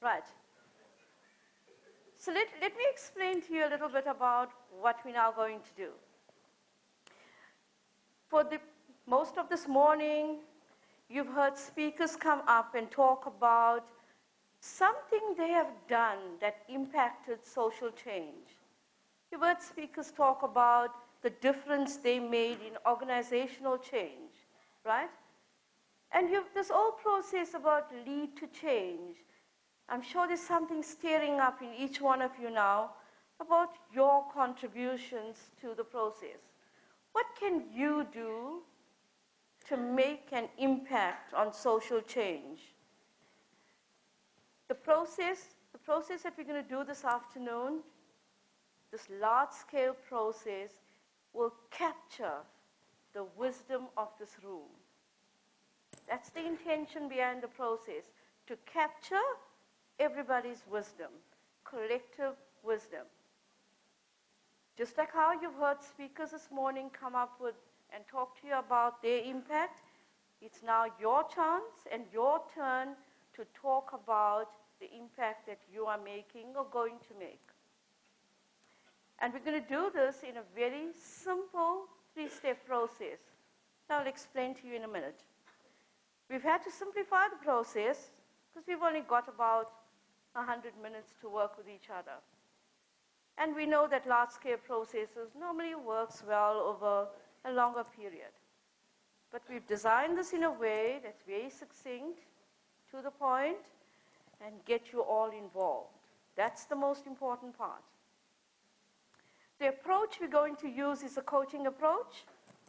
Right. So let me explain to you a little bit about what we're now going to do. For most of this morning, you've heard speakers come up and talk about something they have done that impacted social change. You've heard speakers talk about the difference they made in organizational change, right? And this whole process about lead to change. I'm sure there's something stirring up in each one of you now about your contributions to the process. What can you do to make an impact on social change? The process that we're going to do this afternoon, this large-scale process, will capture the wisdom of this room. That's the intention behind the process, to capture everybody's wisdom, collective wisdom. Just like how you've heard speakers this morning come up with and talk to you about their impact, it's now your chance and your turn to talk about the impact that you are making or going to make. And we're going to do this in a very simple three-step process. Now I'll explain to you in a minute. We've had to simplify the process because we've only got about 100 minutes to work with each other. And we know that large-scale processes normally works well over a longer period. But we've designed this in a way that's very succinct, to the point, and get you all involved. That's the most important part. The approach we're going to use is a coaching approach,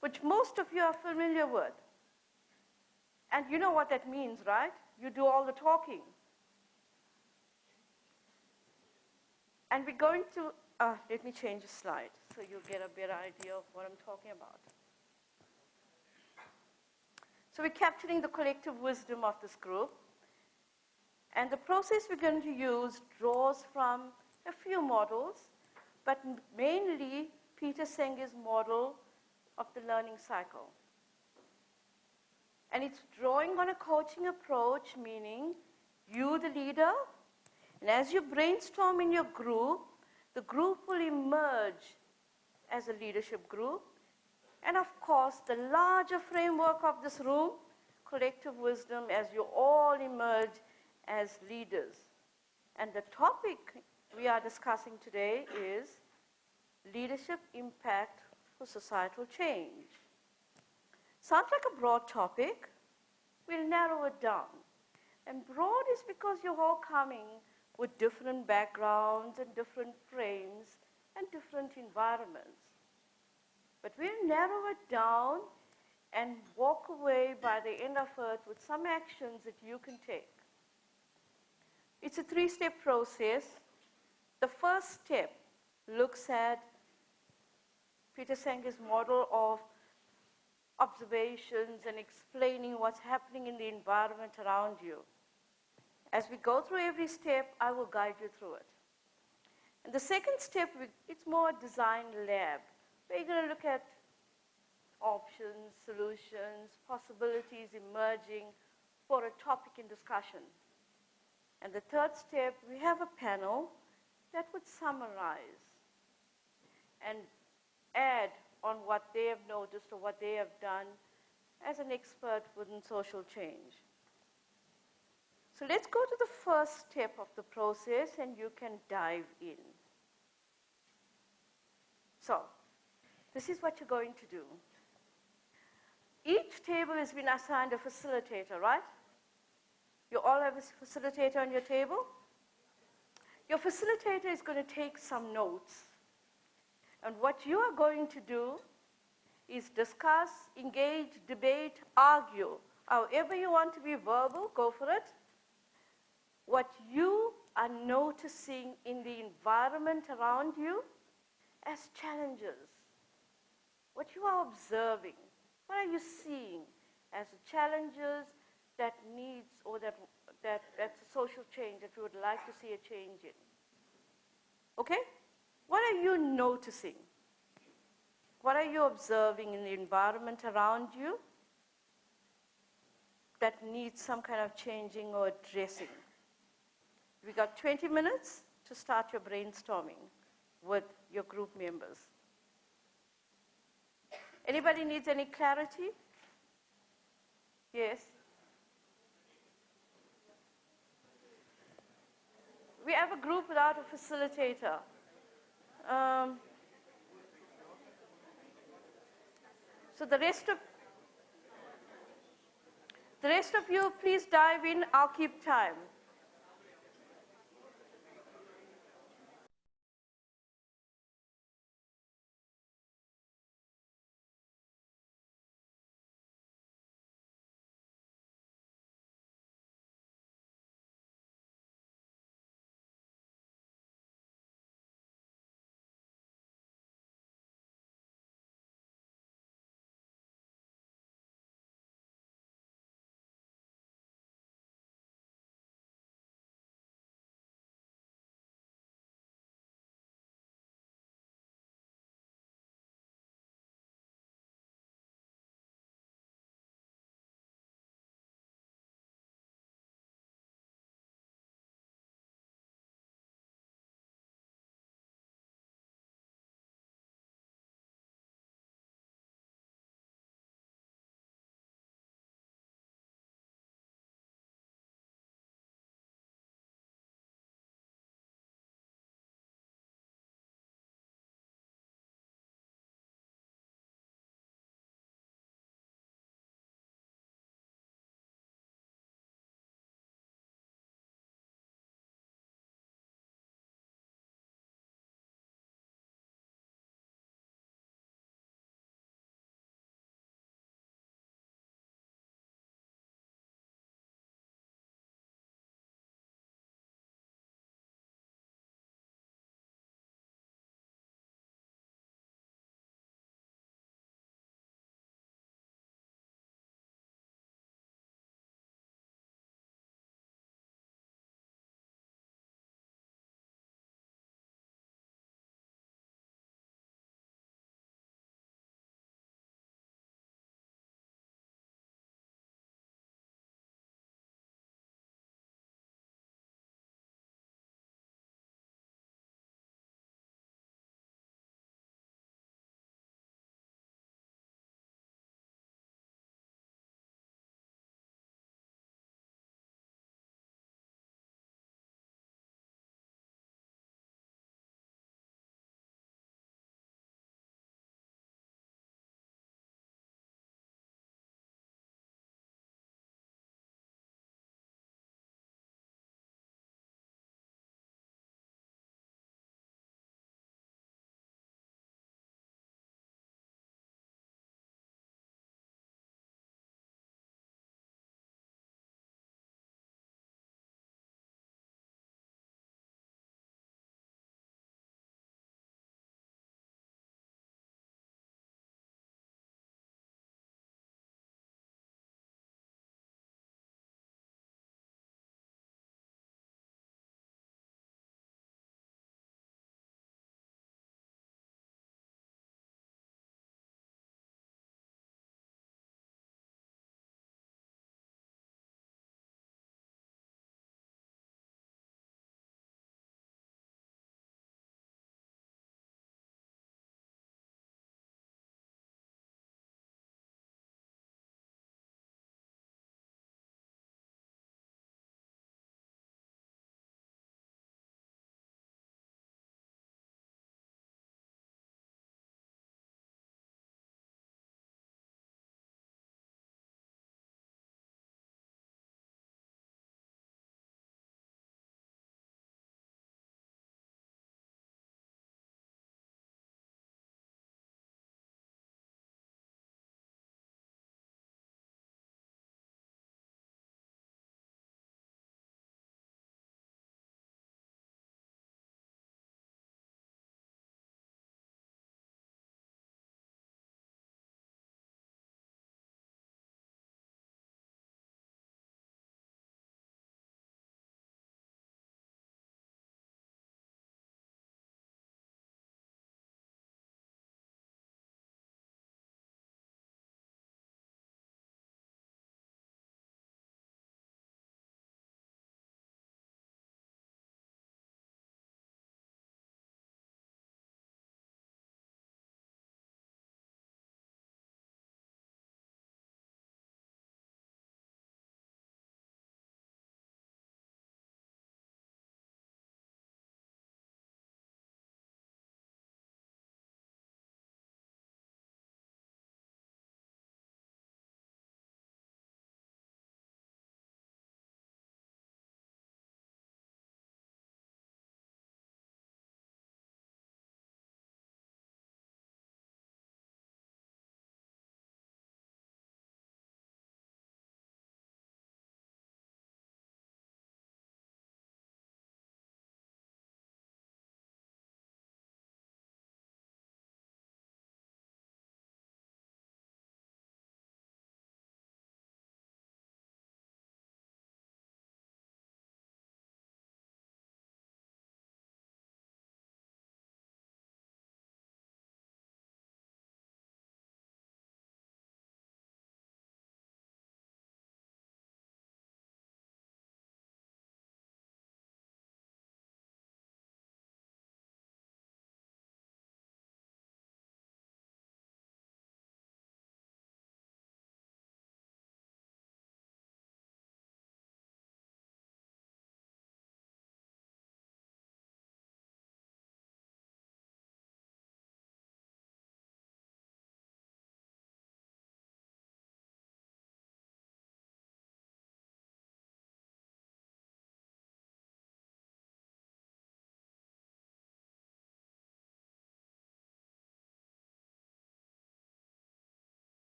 which most of you are familiar with. And you know what that means, right? You do all the talking. And we're going to, let me change the slide so you'll get a better idea of what I'm talking about. So we're capturing the collective wisdom of this group. And the process we're going to use draws from a few models, but mainly Peter Senge's model of the learning cycle. And it's drawing on a coaching approach, meaning you, the leader, and as you brainstorm in your group, the group will emerge as a leadership group. And of course, the larger framework of this room, collective wisdom, as you all emerge as leaders. And the topic we are discussing today is leadership impact for societal change. Sounds like a broad topic. We'll narrow it down. And broad is because you're all coming with different backgrounds and different frames and different environments. But we'll narrow it down and walk away by the end of it with some actions that you can take. It's a three-step process. The first step looks at Peter Senge's model of observations and explaining what's happening in the environment around you. As we go through every step, I will guide you through it. And the second step, it's more a design lab. We're going to look at options, solutions, possibilities emerging for a topic in discussion. And the third step, we have a panel that would summarize and add on what they have noticed or what they have done as an expert within social change. So let's go to the first step of the process and you can dive in. So, this is what you're going to do. Each table has been assigned a facilitator, right? You all have a facilitator on your table? Your facilitator is going to take some notes. And what you are going to do is discuss, engage, debate, argue. However you want to be verbal, go for it. What you are noticing in the environment around you as challenges. What you are observing. What are you seeing as challenges that needs or that's a social change that you would like to see a change in? Okay? What are you noticing? What are you observing in the environment around you that needs some kind of changing or addressing? We're We got 20 minutes to start your brainstorming with your group members. Anybody needs any clarity? Yes? We have a group without a facilitator. So the rest of you, please dive in. I'll keep time.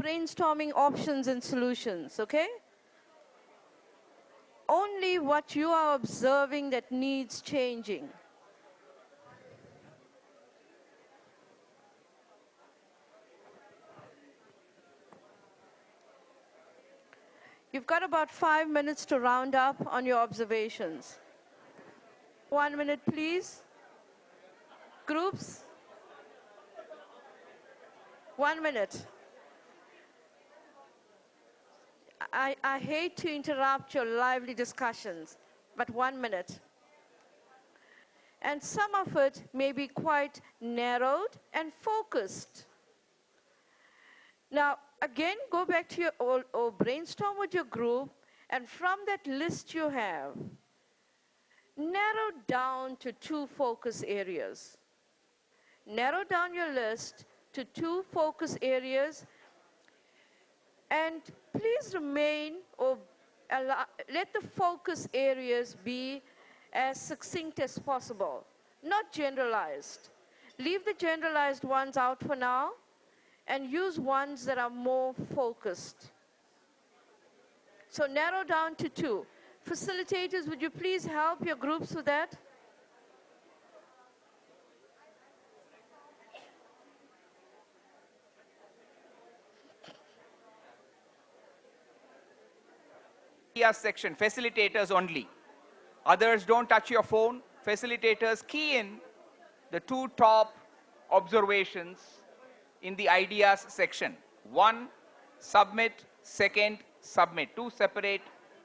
brainstorming options and solutions, okay? Only what you are observing that needs changing. You've got about 5 minutes to round up on your observations. 1 minute, please. Groups? 1 minute. I hate to interrupt your lively discussions, but 1 minute. And some of it may be quite narrowed and focused. Now, again, go back to your or brainstorm with your group, and from that list you have, narrow down to 2 focus areas. Narrow down your list to 2 focus areas, and please remain or let the focus areas be as succinct as possible, not generalized. Leave the generalized ones out for now and use ones that are more focused. So narrow down to 2. Facilitators, would you please help your groups with that? Section, facilitators only. Others don't touch your phone. Facilitators key in the 2 top observations in the ideas section. 1, submit. 2nd, submit. 2 separate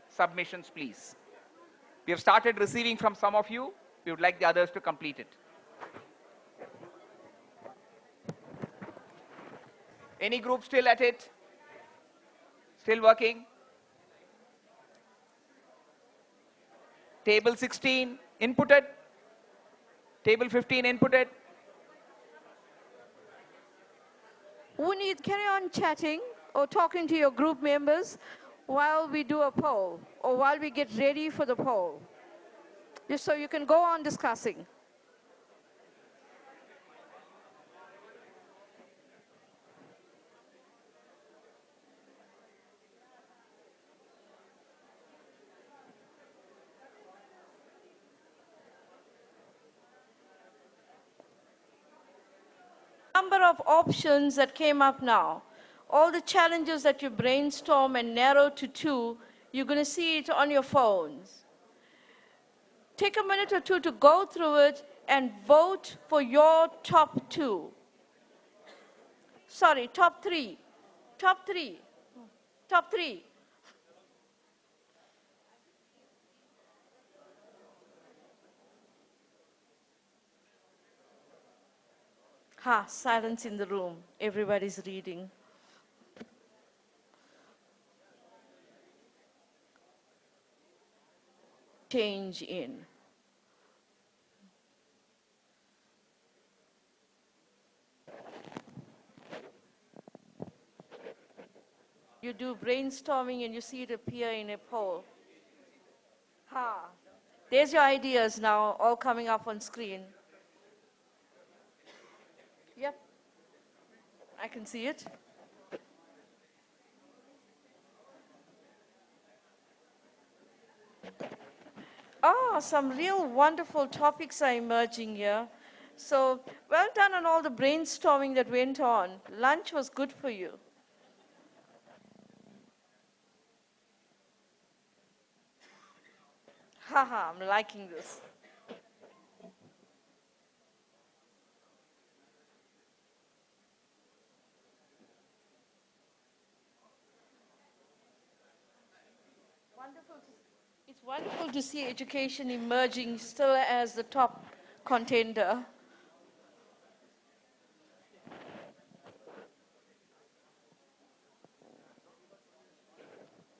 submissions, please. We have started receiving from some of you. We would like the others to complete it. Any group still at it? Still working? Table 16 inputted. Table 15 inputted. Uneed, carry on chatting or talking to your group members while we do a poll or while we get ready for the poll, just so you can go on discussing. Number of options that came up now. All the challenges that you brainstorm and narrow to 2, you're going to see it on your phones. Take a minute or 2 to go through it and vote for your top 2. Sorry, top 3. Top 3. Top 3. Silence in the room. Everybody's reading. Change in. You do brainstorming and you see it appear in a poll. There's your ideas now, all coming up on screen. Yep, I can see it. Some real wonderful topics are emerging here. So, well done on all the brainstorming that went on. Lunch was good for you. I'm liking this. It's wonderful to see education emerging still as the top contender.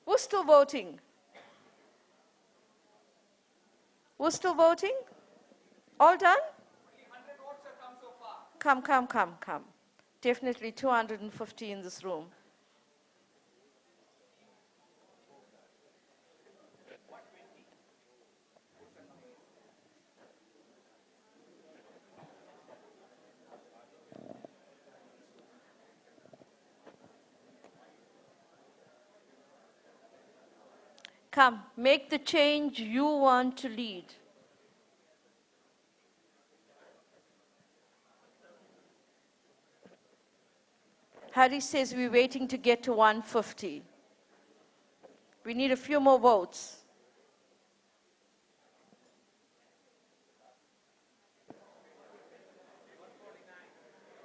Who's still voting? Who's still voting? All done? 100 votes have come so far. Come. Definitely 250 in this room. Come, make the change you want to lead. Harry says we're waiting to get to 150. We need a few more votes.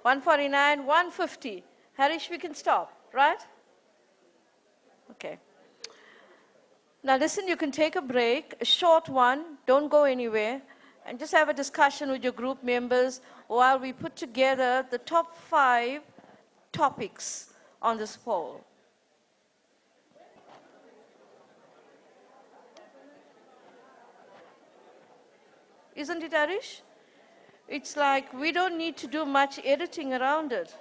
149, 150. Harish, we can stop, right? Okay. Now listen, you can take a break, a short one, don't go anywhere, and just have a discussion with your group members while we put together the top 5 topics on this poll. Isn't it, Harish? It's like we don't need to do much editing around it.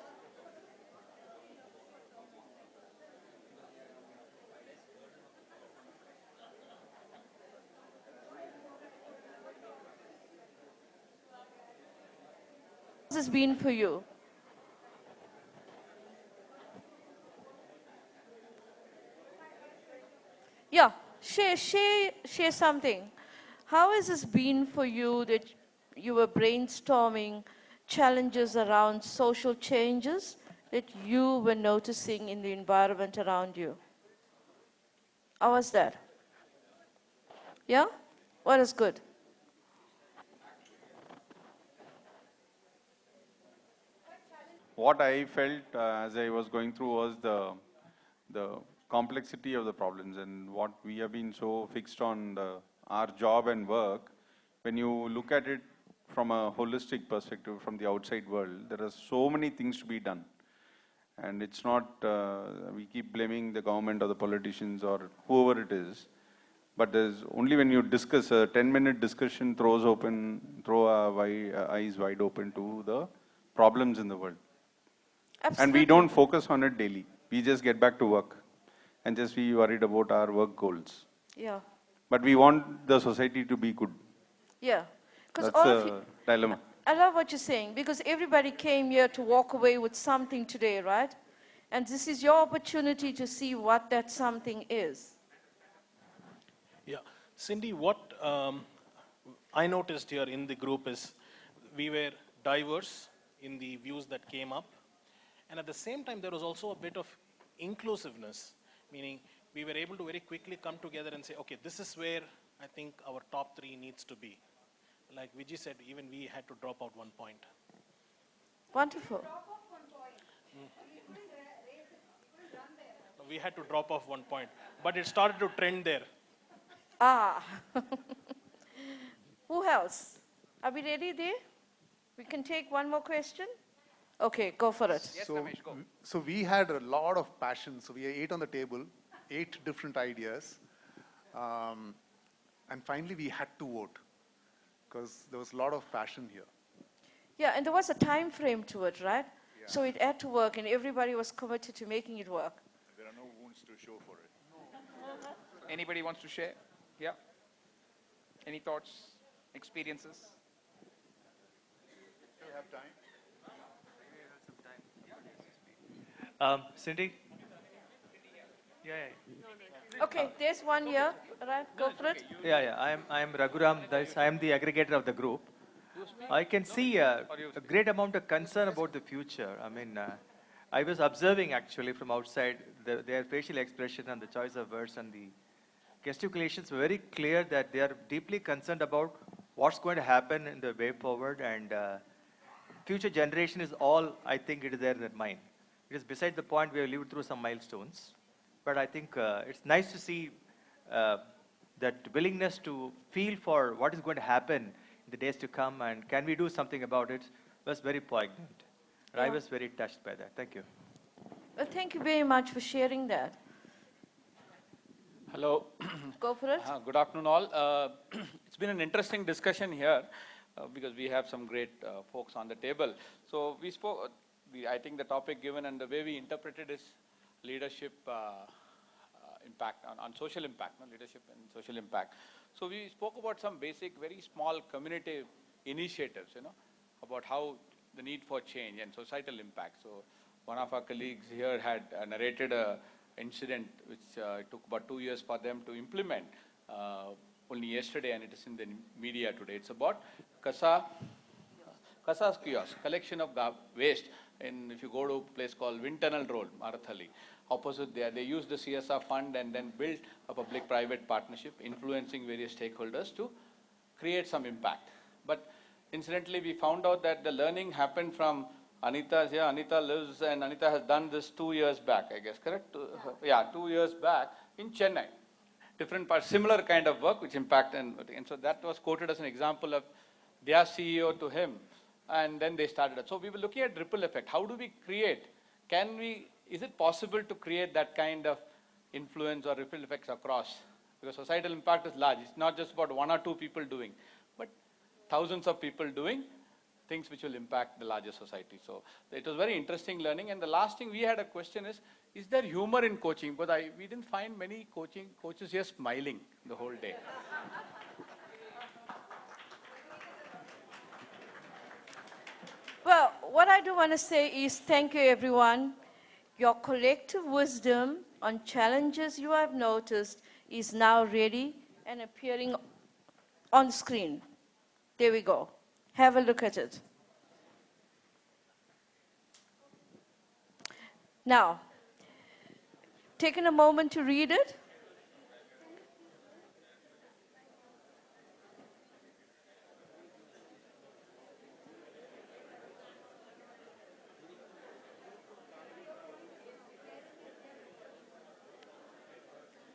How's this been for you? Yeah, share something. How has this been for you that you were brainstorming challenges around social changes that you were noticing in the environment around you? How was that? Yeah? What is good? What I felt as I was going through was the complexity of the problems and what we have been so fixed on our job and work. When you look at it from a holistic perspective from the outside world, there are so many things to be done. And it's not, we keep blaming the government or the politicians or whoever it is. But there's only when you discuss, a 10-minute discussion throw our eyes wide open to the problems in the world. Absolutely. And we don't focus on it daily. We just get back to work and just be worried about our work goals. Yeah. But we want the society to be good. Yeah. Because That's the dilemma. I love what you're saying, because everybody came here to walk away with something today, right? And this is your opportunity to see what that something is. Yeah. Cindy, what I noticed here in the group is we were diverse in the views that came up. And at the same time, there was also a bit of inclusiveness, meaning we were able to very quickly come together and say, okay, this is where I think our top 3 needs to be. Like Vijay said, even we had to drop out 1 point. Wonderful. We had to drop off 1 point, but it started to trend there. Ah. Who else? Are we ready there? We can take one more question? Okay, go for it. Yes, So, Ramesh, go. so we had a lot of passion. So we had 8 on the table, 8 different ideas. And finally we had to vote because there was a lot of passion here. Yeah, and there was a time frame to it, right? Yeah. So it had to work, and everybody was committed to making it work. There are no wounds to show for it. Anybody wants to share? Yeah? Any thoughts, experiences? Do we have time? Cindy? Yeah. Okay, there's one here, right? Go for it. I'm Raghuram. I am the aggregator of the group. I can see a great amount of concern about the future. I mean, I was observing actually from outside their facial expression and the choice of words and the gesticulations were very clear that they are deeply concerned about what's going to happen in the way forward, and future generation is all I think it is there in their mind. It is beside the point we have lived through some milestones, but I think it's nice to see that willingness to feel for what is going to happen in the days to come and can we do something about it was very poignant. I was very touched by that. Thank you. Well, thank you very much for sharing that. Hello. Go for it. Good afternoon, all. It's been an interesting discussion here because we have some great folks on the table. So we spoke. I think the topic given and the way we interpreted is leadership impact on social impact, no? Leadership and social impact. So we spoke about some basic, very small community initiatives, about how the need for change and societal impact. So one of our colleagues here had narrated a incident, which it took about 2 years for them to implement, only yesterday, and it is in the media today. It's about Kasa's kiosk, collection of waste. And if you go to a place called Wind Tunnel Road, Marathali, opposite there, they use the CSR fund and then build a public-private partnership, influencing various stakeholders to create some impact. But incidentally, we found out that the learning happened from Anita's here. Anita lives, and Anita has done this 2 years back, I guess, correct? Yeah, 2 years back in Chennai. Different parts, similar kind of work, which impact, and so that was quoted as an example of their CEO to him. And then they started it. So we were looking at ripple effect. How do we create? Is it possible to create that kind of influence or ripple effects across? Because societal impact is large. It's not just about 1 or 2 people doing, but thousands of people doing things which will impact the larger society. So it was very interesting learning. And the last thing we had a question is there humor in coaching? Because we didn't find many coaches here smiling the whole day. Well, what I do want to say is thank you, everyone. Your collective wisdom on challenges you have noticed is now ready and appearing on screen. There we go. Have a look at it. Now, taking a moment to read it.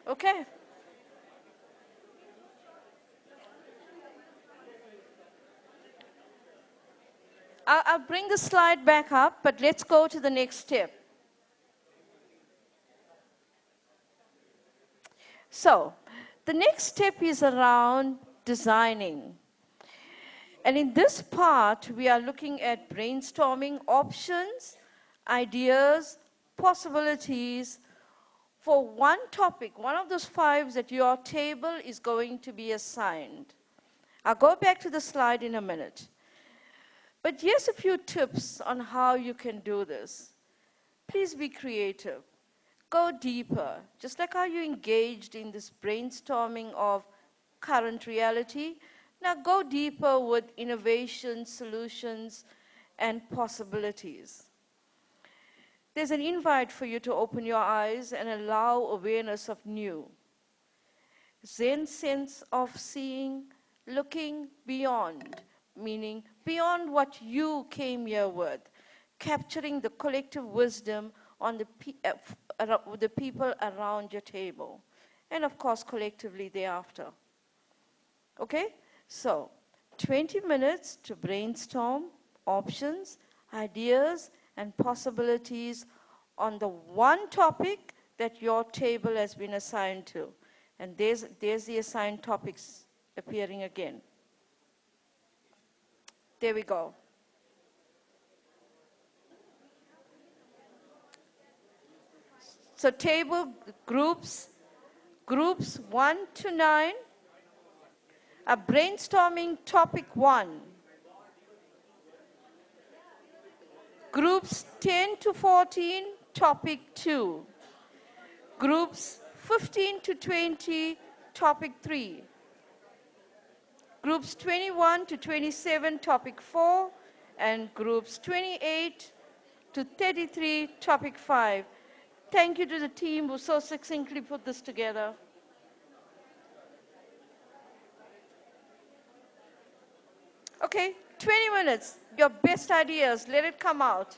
Okay. I'll bring the slide back up, but let's go to the next step. So, the next step is around designing. And in this part, we are looking at brainstorming options, ideas, possibilities for one topic, one of those 5 that your table is going to be assigned. I'll go back to the slide in a minute. But here's a few tips on how you can do this. Please be creative. Go deeper. Just like how you engaged in this brainstorming of current reality, now go deeper with innovation, solutions, and possibilities. There's an invite for you to open your eyes and allow awareness of new. Zen sense of seeing, looking beyond, meaning beyond what you came here with, capturing the collective wisdom on the people around your table, and of course collectively thereafter. Okay, so 20 minutes to brainstorm options, ideas, and possibilities on the one topic that your table has been assigned to. And there's the assigned topics appearing again. There we go. So table groups 1 to 9 are brainstorming topic 1. Groups 10 to 14, topic 2. Groups 15 to 20, topic 3. Groups 21 to 27, topic 4. And groups 28 to 33, topic 5. Thank you to the team who so succinctly put this together. Okay, 20 minutes, your best ideas, let it come out.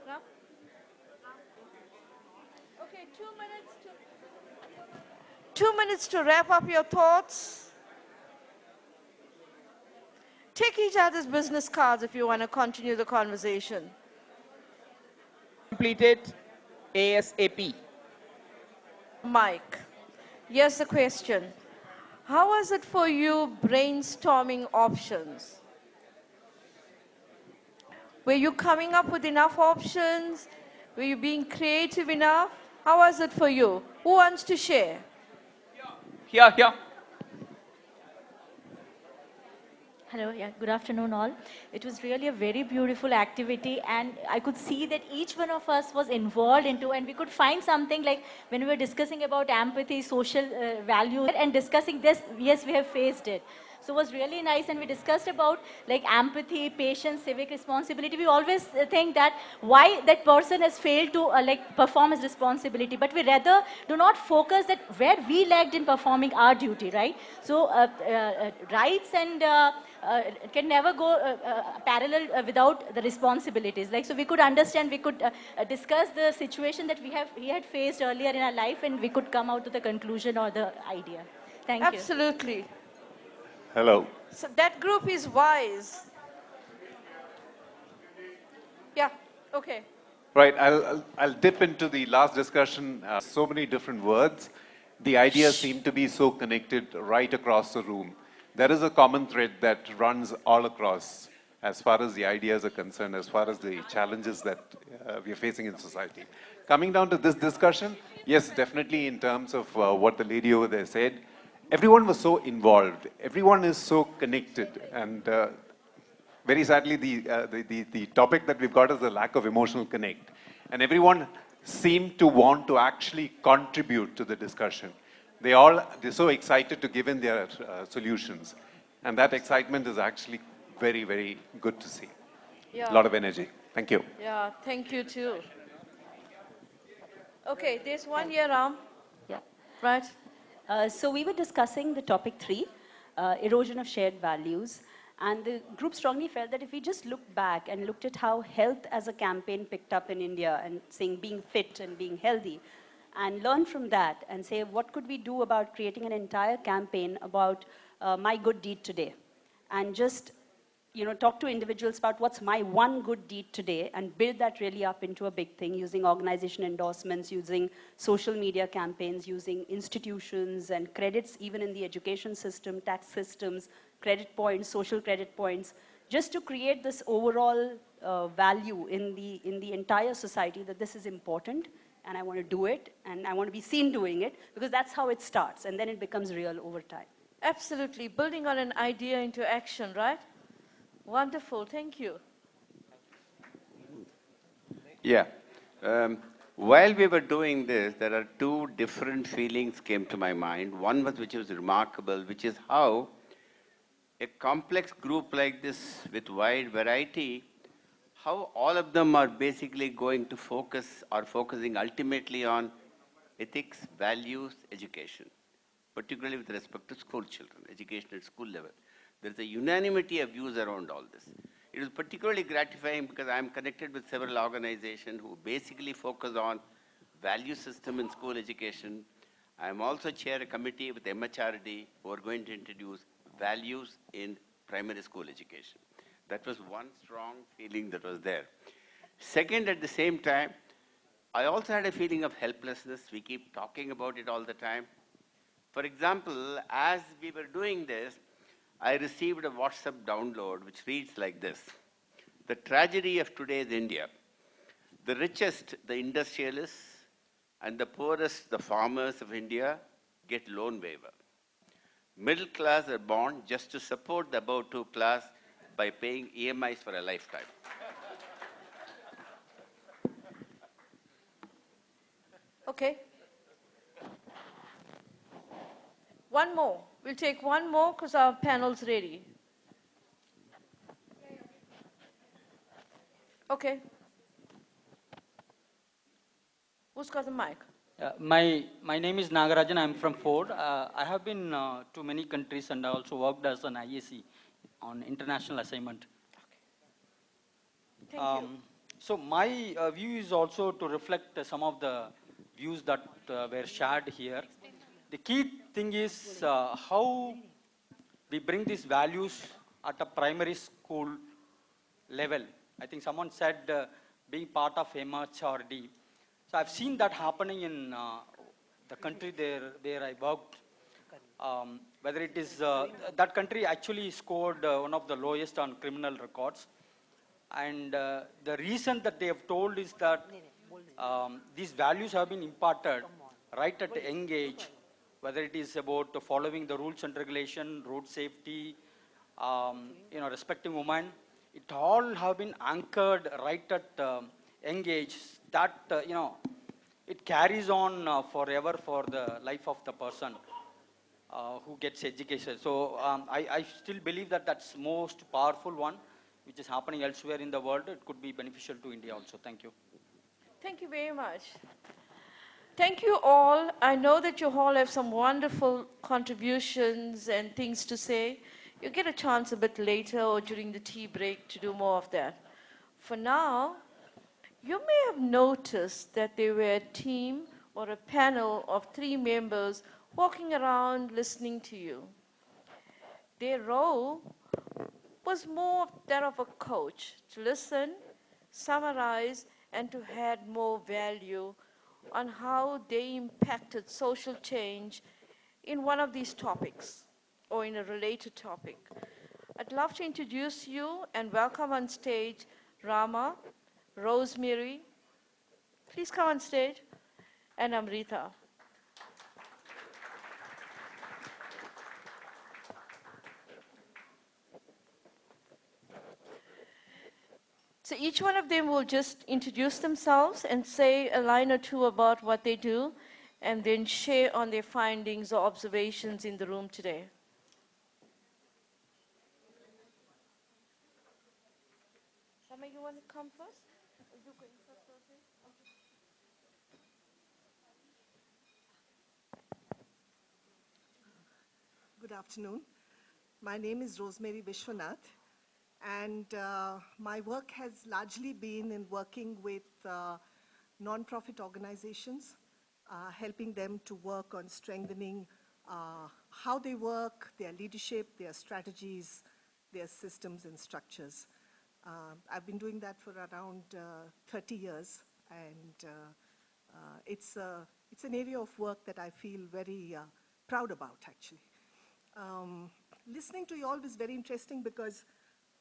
No? Okay, 2 minutes to wrap up your thoughts. Take each other's business cards if you want to continue the conversation. Completed ASAP. Mike, here's the question. How was it for you brainstorming options? Were you coming up with enough options? Were you being creative enough? How was it for you? Who wants to share? Here, here. Hello, yeah, good afternoon all. It was really a very beautiful activity and I could see that each one of us was involved into and we could find something like when we were discussing about empathy, social values and discussing this, yes, we have faced it. So it was really nice and we discussed about like empathy, patience, civic responsibility. We always think that why that person has failed to like perform his responsibility, but we rather do not focus that where we lagged in performing our duty, right? So rights and can never go parallel without the responsibilities. Like, so we could understand, we could discuss the situation that we had faced earlier in our life and we could come out to the conclusion or the idea. Thank you. Absolutely. Hello. So that group is wise. Yeah, okay. Right, I'll dip into the last discussion. So many different words. The ideas seem to be so connected right across the room. There is a common thread that runs all across as far as the ideas are concerned, as far as the challenges that we are facing in society. Coming down to this discussion, yes, definitely in terms of what the lady over there said, everyone was so involved. Everyone is so connected. And very sadly, the topic that we've got is the lack of emotional connect. And everyone seemed to want to actually contribute to the discussion. They're so excited to give in their solutions. And that excitement is actually very, very good to see. Yeah. A lot of energy. Thank you. Yeah, thank you too. Okay, there's one here, Ram. Yeah. Right. So we were discussing the topic 3, erosion of shared values. And the group strongly felt that if we just looked back and looked at how health as a campaign picked up in India and saying being fit and being healthy, and learn from that and say, what could we do about creating an entire campaign about my good deed today? And just talk to individuals about what's my one good deed today and build that really up into a big thing using organization endorsements, using social media campaigns, using institutions and credits even in the education system, tax systems, credit points, social credit points, just to create this overall value in the entire society that this is important and I want to do it and I want to be seen doing it because that's how it starts and then it becomes real over time. Absolutely, building on an idea into action, right? Wonderful, thank you. Yeah. While we were doing this, there are two different feelings came to my mind. One was which was remarkable, which is how a complex group like this with wide variety, how all of them are basically going to focus or focusing ultimately on ethics, values, education, particularly with respect to school children, education at school level. There's a unanimity of views around all this. It is particularly gratifying because I'm connected with several organizations who basically focus on value system in school education. I'm also chair a committee with MHRD who are going to introduce values in primary school education. That was one strong feeling that was there. Second, at the same time, I also had a feeling of helplessness. We keep talking about it all the time. For example, as we were doing this, I received a WhatsApp download which reads like this. The tragedy of today's India. The richest, the industrialists, and the poorest, the farmers of India, get loan waiver. Middle class are born just to support the above two class by paying EMIs for a lifetime. Okay. One more. We'll take one more because our panel's ready. Okay. Who's got the mic? My name is Nagarajan. I'm from Ford. I have been to many countries and I also worked as an IAC on international assignment. Okay. Thank you. So my view is also to reflect some of the views that were shared here. The key thing is how we bring these values at a primary school level. I think someone said being part of MHRD. So I've seen that happening in the country there I worked. Whether it is, that country actually scored one of the lowest on criminal records. And the reason that they have told is that these values have been imparted right at a young age, whether it is about following the rules and regulation, road safety, respecting women. It all have been anchored right at young age that, it carries on forever for the life of the person who gets education. So I still believe that that's most powerful one, which is happening elsewhere in the world. It could be beneficial to India also. Thank you. Thank you very much. Thank you all. I know that you all have some wonderful contributions and things to say. You'll get a chance a bit later or during the tea break to do more of that. For now, you may have noticed that there were a team or a panel of 3 members walking around listening to you. Their role was more that of a coach, to listen, summarize, and to add more value on how they impacted social change in one of these topics or in a related topic. I'd love to introduce you and welcome on stage Rama, Rosemary, please come on stage, and Amrita. So each one of them will just introduce themselves and say a line or two about what they do, and then share on their findings or observations in the room today. Shama, you want to come first? Are you going first, Rosemary? Good afternoon. My name is Rosemary Vishwanath, and my work has largely been in working with non-profit organizations, helping them to work on strengthening how they work, their leadership, their strategies, their systems and structures. I've been doing that for around 30 years, and it's an area of work that I feel very proud about, actually. Listening to you all was very interesting because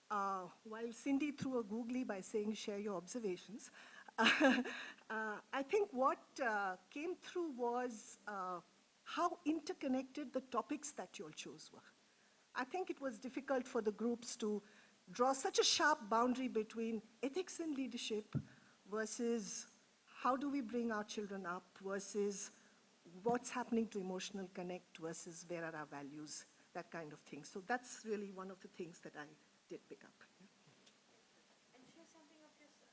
while Cindy threw a googly by saying share your observations, I think what came through was how interconnected the topics that you all chose were. I think it was difficult for the groups to draw such a sharp boundary between ethics and leadership versus how do we bring our children up versus what's happening to emotional connect versus where are our values, that kind of thing. So that's really one of the things that I did pick up. And share something of yourself,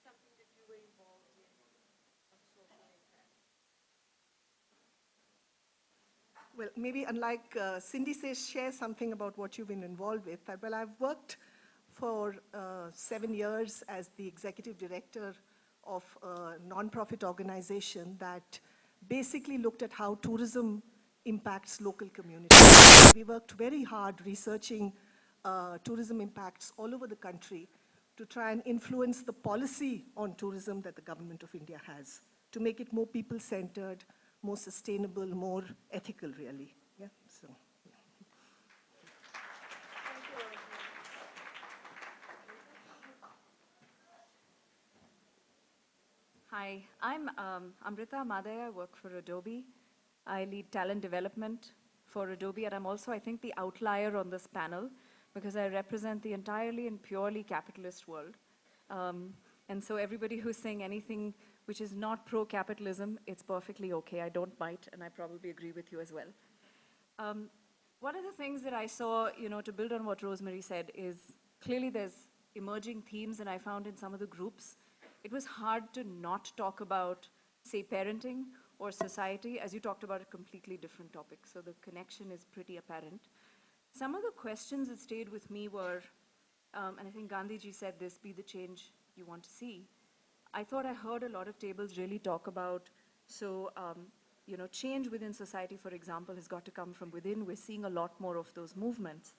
something that you were involved in on social impact. Well, maybe unlike Cindy says, share something about what you've been involved with. Well, I've worked for 7 years as the executive director of a non-profit organization that basically looked at how tourism impacts local communities. We worked very hard researching tourism impacts all over the country to try and influence the policy on tourism that the government of India has, to make it more people-centered, more sustainable, more ethical, really. Yeah, so. Hi, I'm Amrita Madaya. I work for Adobe. I lead talent development for Adobe, and I'm also, I think, the outlier on this panel because I represent the entirely and purely capitalist world. And so everybody who's saying anything which is not pro-capitalism, it's perfectly okay. I don't bite, and I probably agree with you as well. One of the things that I saw, to build on what Rosemary said, is clearly there's emerging themes, and I found in some of the groups, it was hard to not talk about, say, parenting or society, as you talked about a completely different topic. So the connection is pretty apparent. Some of the questions that stayed with me were, and I think Gandhiji said this, be the change you want to see. I thought I heard a lot of tables really talk about, change within society, for example, has got to come from within. We're seeing a lot more of those movements.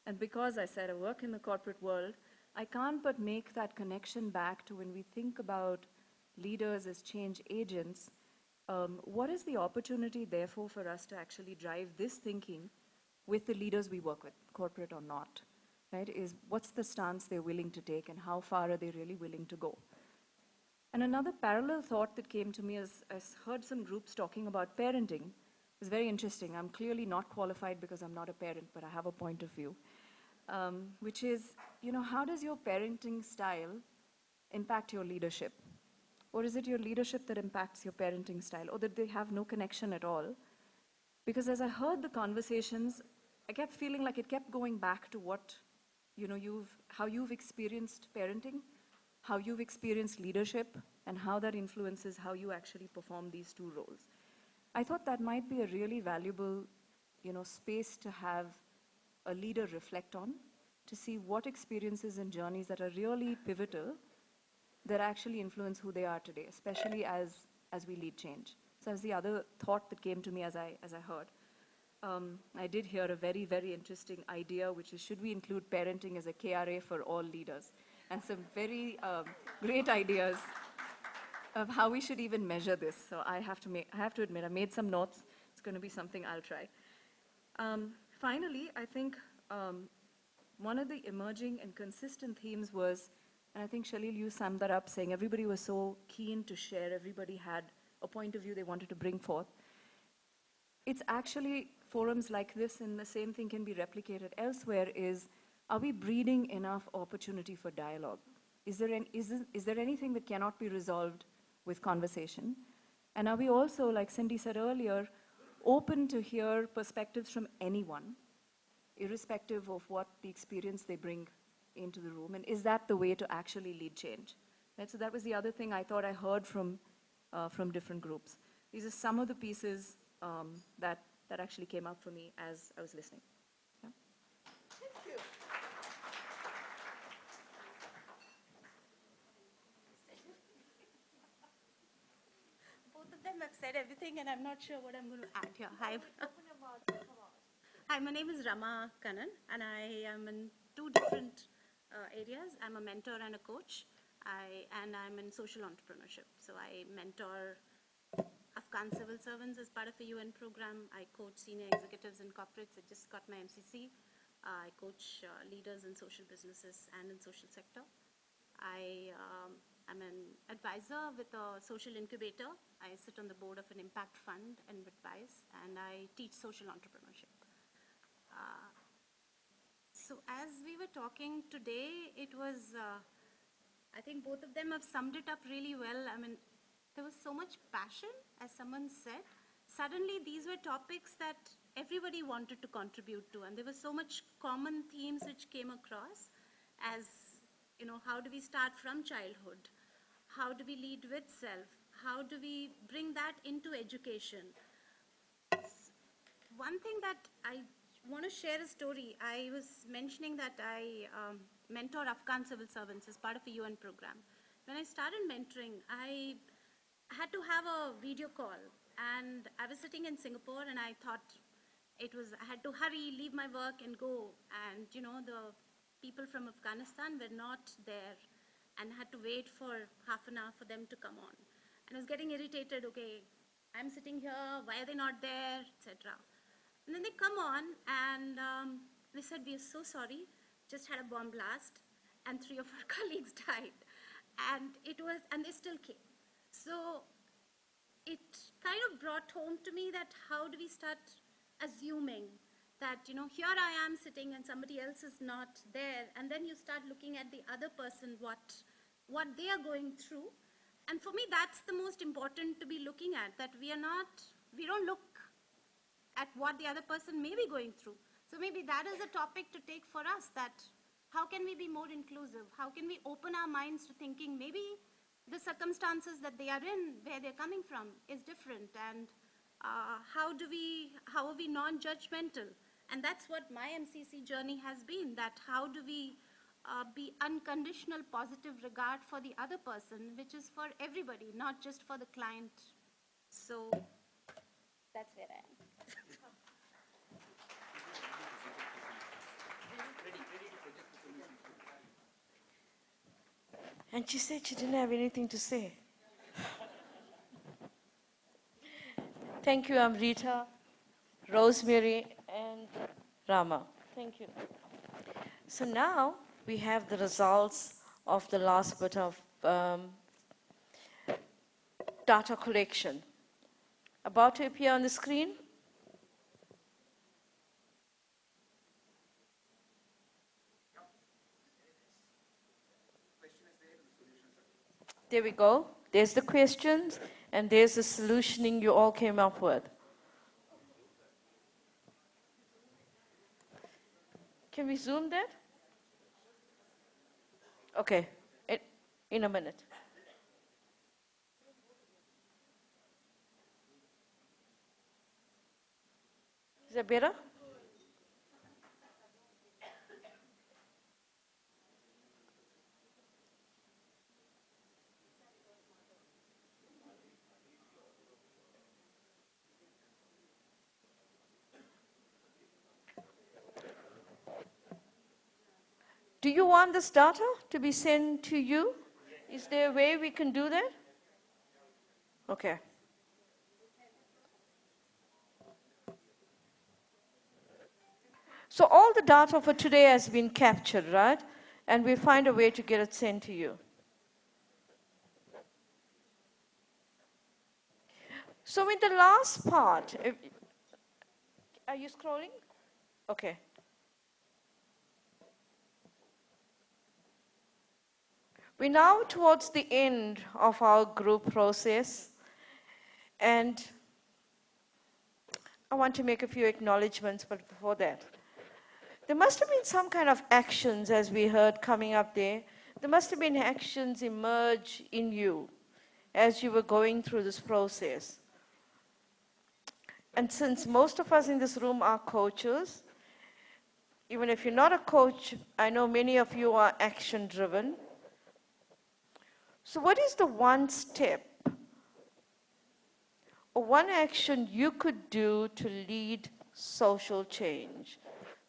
And because I said I work in the corporate world, I can't but make that connection back to when we think about leaders as change agents. What is the opportunity, therefore, for us to actually drive this thinking with the leaders we work with, corporate or not? Right? What's the stance they're willing to take, and how far are they really willing to go? And another parallel thought that came to me as I heard some groups talking about parenting. It's very interesting. I'm clearly not qualified because I'm not a parent, but I have a point of view, which is, how does your parenting style impact your leadership? Or is it your leadership that impacts your parenting style, or that they have no connection at all? Because as I heard the conversations, I kept feeling like it kept going back to what, how you've experienced parenting, how you've experienced leadership, and how that influences how you actually perform these two roles. I thought that might be a really valuable, space to have a leader reflect on, to see what experiences and journeys that are really pivotal that actually influence who they are today, especially as we lead change. So that's the other thought that came to me as I heard. I did hear a very, very interesting idea, which is, should we include parenting as a KRA for all leaders? And some very great ideas of how we should even measure this. So I have to admit, I made some notes. It's going to be something I'll try. Finally, I think one of the emerging and consistent themes was, and I think Shalil, you summed that up, saying everybody was so keen to share, everybody had a point of view they wanted to bring forth. It's actually forums like this, and the same thing can be replicated elsewhere, is, are we breeding enough opportunity for dialogue? Is there anything that cannot be resolved with conversation? And are we also, like Cindy said earlier, open to hear perspectives from anyone, irrespective of what the experience they bring into the room? And is that the way to actually lead change? Right? So that was the other thing I thought I heard from different groups. These are some of the pieces that actually came up for me as I was listening. Yeah. Thank you. Both of them have said everything, and I'm not sure what I'm going to add here. Hi. Hi, my name is Rama Kannan, and I am in two different areas. I'm a mentor and a coach, and I'm in social entrepreneurship. So I mentor Afghan civil servants as part of a UN program. I coach senior executives in corporates. I just got my MCC. I coach leaders in social businesses and in social sector. I'm an advisor with a social incubator. I sit on the board of an impact fund and advise, and I teach social entrepreneurship. So as we were talking today, it was, I think both of them have summed it up really well. I mean, there was so much passion, as someone said. Suddenly, these were topics that everybody wanted to contribute to, and there was so much common themes which came across as, how do we start from childhood? How do we lead with self? How do we bring that into education? One thing that I want to share a story. I was mentioning that I mentor Afghan civil servants as part of a UN program. When I started mentoring, I had to have a video call, and I was sitting in Singapore, and I thought I had to hurry, leave my work and go, and the people from Afghanistan were not there, and had to wait for half an hour for them to come on. And I was getting irritated, okay, I'm sitting here, why are they not there, etc. And then they come on, and they said, we are so sorry, just had a bomb blast, and 3 of our colleagues died. And they still came. So it kind of brought home to me that how do we start assuming that, here I am sitting and somebody else is not there, and then you start looking at the other person, what they are going through. And for me, that's the most important to be looking at, that we don't look at what the other person may be going through. So maybe that is a topic to take for us, that how can we be more inclusive? How can we open our minds to thinking maybe the circumstances that they are in, where they're coming from, is different, and how are we non-judgmental? And that's what my MCC journey has been, that how do we be unconditional positive regard for the other person, which is for everybody, not just for the client. So that's where I am. And she said she didn't have anything to say. Thank you, Amrita, Rosemary, and Rama. Thank you. So now we have the results of the last bit of data collection. About to appear on the screen. There we go. There's the questions, and there's the solutioning you all came up with. Can we zoom that? Okay, in a minute. Is that better? Do you want this data to be sent to you? Is there a way we can do that? Okay. So all the data for today has been captured, right? And we find a way to get it sent to you. So in the last part, are you scrolling? Okay. We're now towards the end of our group process, and I want to make a few acknowledgements, but before that, there must have been some kind of actions, as we heard coming up there. There must have been actions emerge in you as you were going through this process. And since most of us in this room are coaches, even if you're not a coach, I know many of you are action-driven. So what is the one step or one action you could do to lead social change?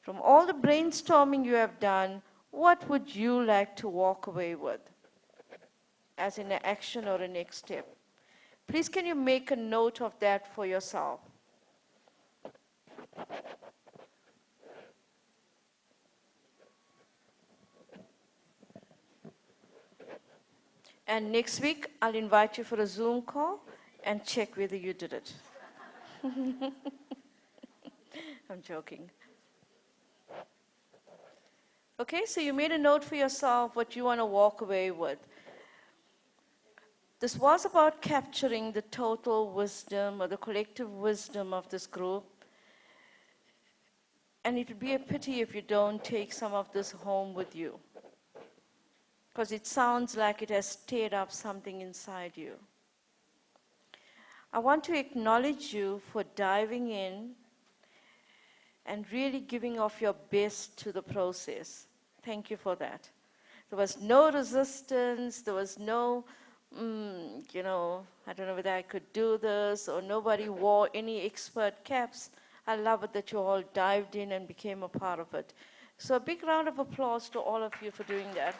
From all the brainstorming you have done, what would you like to walk away with as an action or a next step? Please, can you make a note of that for yourself? And next week, I'll invite you for a Zoom call and check whether you did it. I'm joking. Okay, so you made a note for yourself what you want to walk away with. This was about capturing the total wisdom or the collective wisdom of this group. And it would be a pity if you don't take some of this home with you, because it sounds like it has stirred up something inside you. I want to acknowledge you for diving in and really giving of your best to the process. Thank you for that. There was no resistance, there was no, I don't know whether I could do this, or nobody wore any expert caps. I love it that you all dived in and became a part of it. So a big round of applause to all of you for doing that.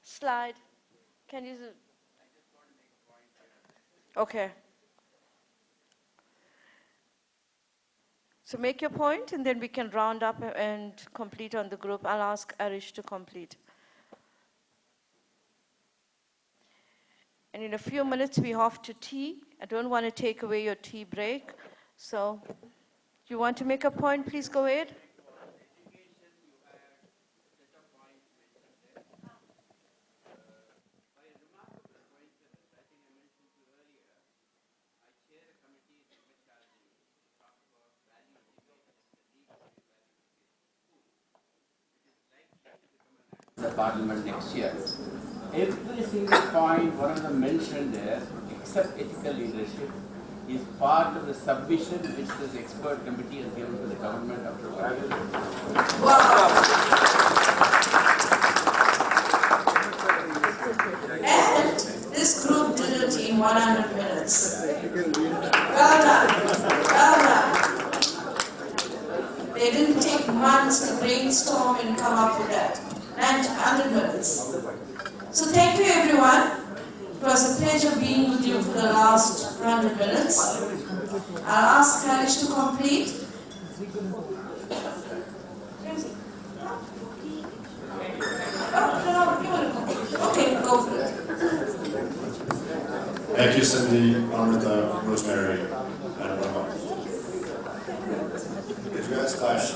Slide. Can you? Okay. So make your point, and then we can round up and complete on the group. I'll ask Arish to complete. And in a few minutes, we off to tea. I don't want to take away your tea break. So if you want to make a point, please go ahead. The parliament next year. Every single point one of them mentioned there, except ethical leadership, is part of the submission which this expert committee has given to the government after 1 year. Wow. And this group did it in 100 minutes. Well done. Well done. They didn't take months to brainstorm and come up with that. 100 minutes. So thank you, everyone. It was a pleasure being with you for the last 100 minutes. I'll ask Harish to complete. Thank you, Cindy, Amrita, Rosemary, and Rama. If you guys clash,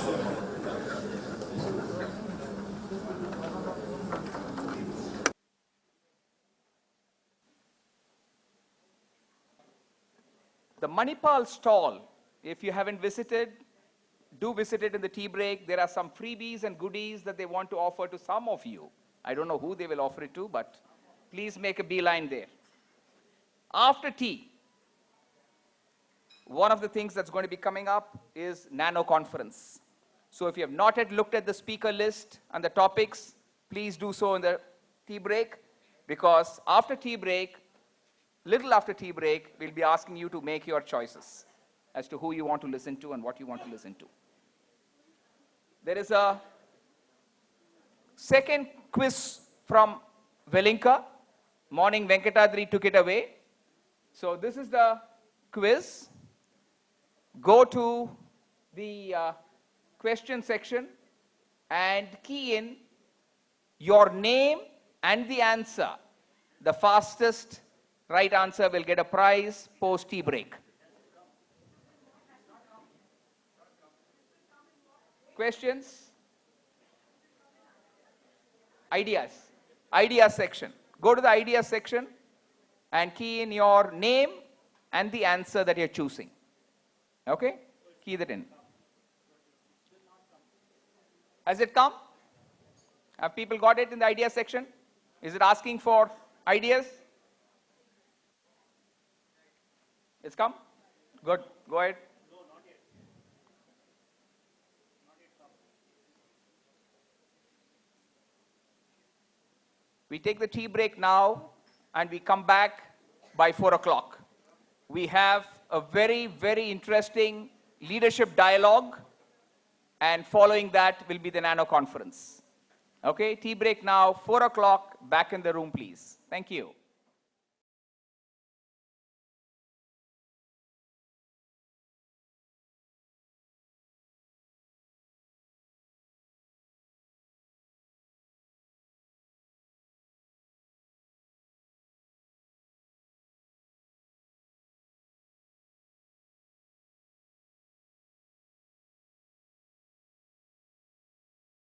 The Manipal stall, if you haven't visited, do visit it in the tea break. There are some freebies and goodies that they want to offer to some of you. I don't know who they will offer it to, but please make a beeline there. After tea, one of the things that's going to be coming up is Nano Conference. So if you have not yet looked at the speaker list and the topics, please do so in the tea break, because after tea break, little after tea break, we'll be asking you to make your choices as to who you want to listen to and what you want to listen to. There is a second quiz from Velinka. Morning Venkatadri took it away. So this is the quiz. Go to the question section and key in your name and the answer. The fastest right answer will get a prize post tea break. Questions? Ideas. Ideas section. Go to the ideas section and key in your name and the answer that you're choosing. Okay? Key that in. Has it come? Have people got it in the ideas section? Is it asking for ideas? It's come? Good. Go ahead. We take the tea break now and we come back by 4 o'clock. We have a very, very interesting leadership dialogue, and following that will be the Nano Conference. Okay, tea break now, 4 o'clock, back in the room, please. Thank you.